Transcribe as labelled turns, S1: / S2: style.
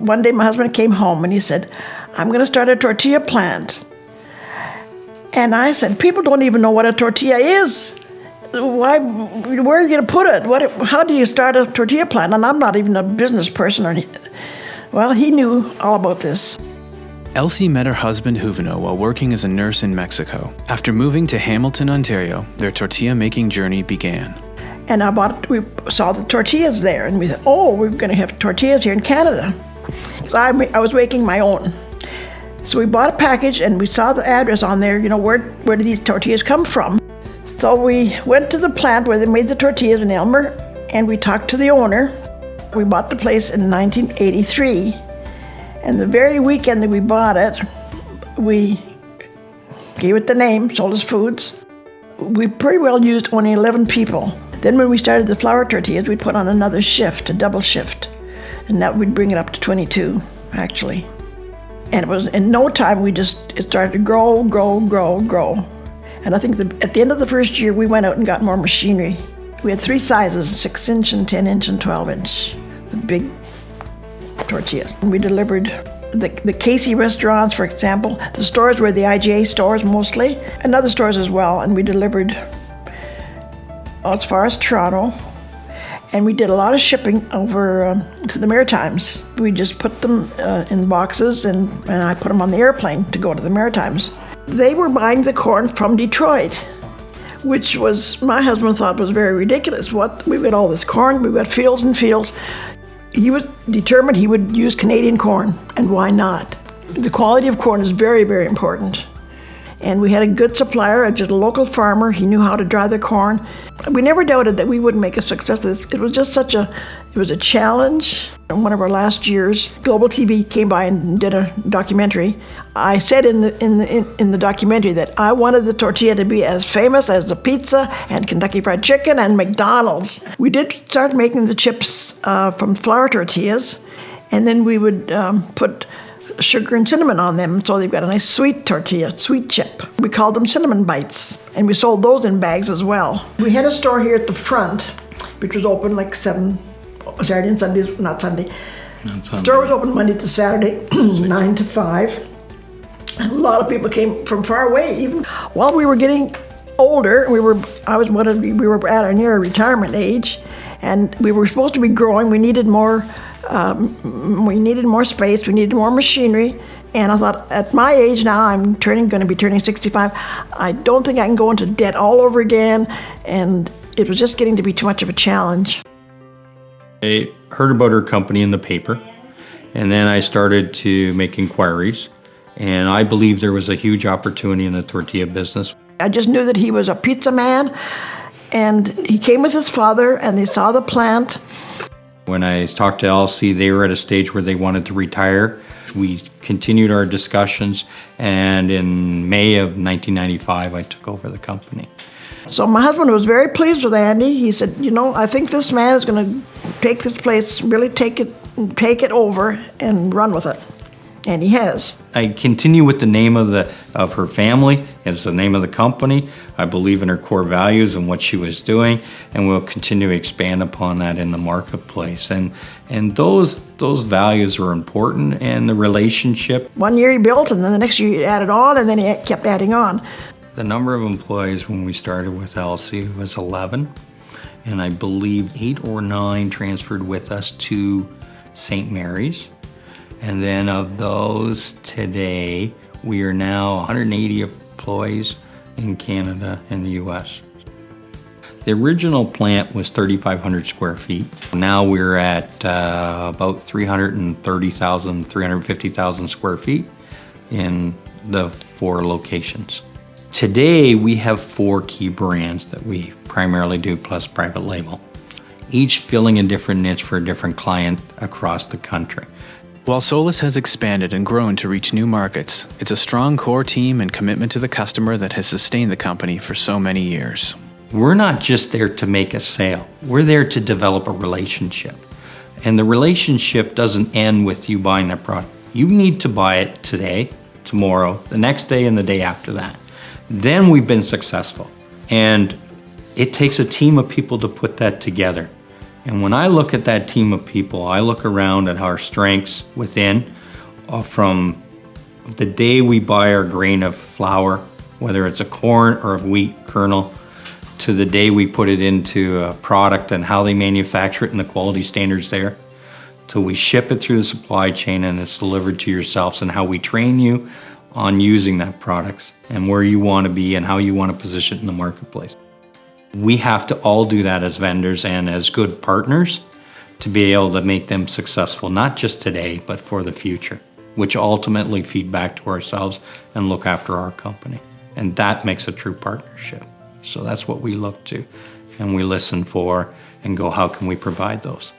S1: one day my husband came home and he said, I'm going to start a tortilla plant. And I said, people don't even know what a tortilla is. Why? Where are you going to put it? How do you start a tortilla plant? And I'm not even a business person. Well, he knew all about this.
S2: Elsie met her husband Juveno while working as a nurse in Mexico. After moving to Hamilton, Ontario, their tortilla-making journey began.
S1: And we saw the tortillas there, and we thought, oh, we're going to have tortillas here in Canada. So I was making my own. So we bought a package, and we saw the address on there, where do these tortillas come from? So we went to the plant where they made the tortillas in Elmer, and we talked to the owner. We bought the place in 1983, and the very weekend that we bought it, we gave it the name, Solis Foods. We pretty well used only 11 people. Then when we started the flour tortillas, we'd put on another shift, a double shift, and that would bring it up to 22, actually. And it was in no time, it started to grow. And I think at the end of the first year, we went out and got more machinery. We had 3 sizes, 6-inch and 10-inch and 12-inch, the big tortillas. And we delivered the Casey restaurants, for example. The stores were the IGA stores mostly, and other stores as well. And we delivered as far as Toronto. And we did a lot of shipping over to the Maritimes. We just put them in boxes, and I put them on the airplane to go to the Maritimes. They were buying the corn from Detroit, which my husband thought was very ridiculous. We've got all this corn, we've got fields and fields. He was determined he would use Canadian corn, and why not? The quality of corn is very, very important. And we had a good supplier, just a local farmer. He knew how to dry the corn. We never doubted that we would make a success of this. It was just it was a challenge. In one of our last years, Global TV came by and did a documentary. I said in the documentary that I wanted the tortilla to be as famous as the pizza and Kentucky Fried Chicken and McDonald's. We did start making the chips from flour tortillas, and then we would put sugar and cinnamon on them, so they've got a nice sweet tortilla, sweet chip. We called them cinnamon bites, and we sold those in bags as well. We had a store here at the front, which was open like Saturday and Sundays, not Sunday. The store was open Monday to Saturday, 9 to 5. And a lot of people came from far away. Even while we were getting older, we were at our near retirement age, and we were supposed to be growing. We needed more space, we needed more machinery, and I thought, at my age now, I'm going to be turning 65, I don't think I can go into debt all over again, and it was just getting to be too much of a challenge.
S3: I heard about her company in the paper, and then I started to make inquiries, and I believed there was a huge opportunity in the tortilla business.
S1: I just knew that he was a pizza man, and he came with his father, and they saw the plant.
S3: When I talked to Elsie, they were at a stage where they wanted to retire. We continued our discussions, and in May of 1995, I took over the company.
S1: So my husband was very pleased with Andy. He said, I think this man is going to take this place, really take it over and run with it. And he has.
S3: I continue with the name of her family. It's the name of the company. I believe in her core values and what she was doing, and we'll continue to expand upon that in the marketplace. And those values were important, and the relationship.
S1: One year he built, and then the next year he added on, and then he kept adding on.
S3: The number of employees when we started with Elsie was 11, and I believe 8 or 9 transferred with us to St. Mary's. And then of those today, we are now 180 employees in Canada and the US. The original plant was 3,500 square feet. Now we're at about 330,000, 350,000 square feet in the 4 locations. Today, we have 4 key brands that we primarily do, plus private label, each filling a different niche for a different client across the country.
S2: While Solis has expanded and grown to reach new markets, it's a strong core team and commitment to the customer that has sustained the company for so many years.
S3: We're not just there to make a sale. We're there to develop a relationship. And the relationship doesn't end with you buying that product. You need to buy it today, tomorrow, the next day, and the day after that. Then we've been successful. And it takes a team of people to put that together. And when I look at that team of people, I look around at our strengths within, from the day we buy our grain of flour, whether it's a corn or a wheat kernel, to the day we put it into a product and how they manufacture it and the quality standards there, till we ship it through the supply chain and it's delivered to yourselves, and how we train you on using that product and where you want to be and how you want to position it in the marketplace. We have to all do that as vendors and as good partners to be able to make them successful, not just today, but for the future, which ultimately feed back to ourselves and look after our company. And that makes a true partnership. So that's what we look to and we listen for and go, how can we provide those?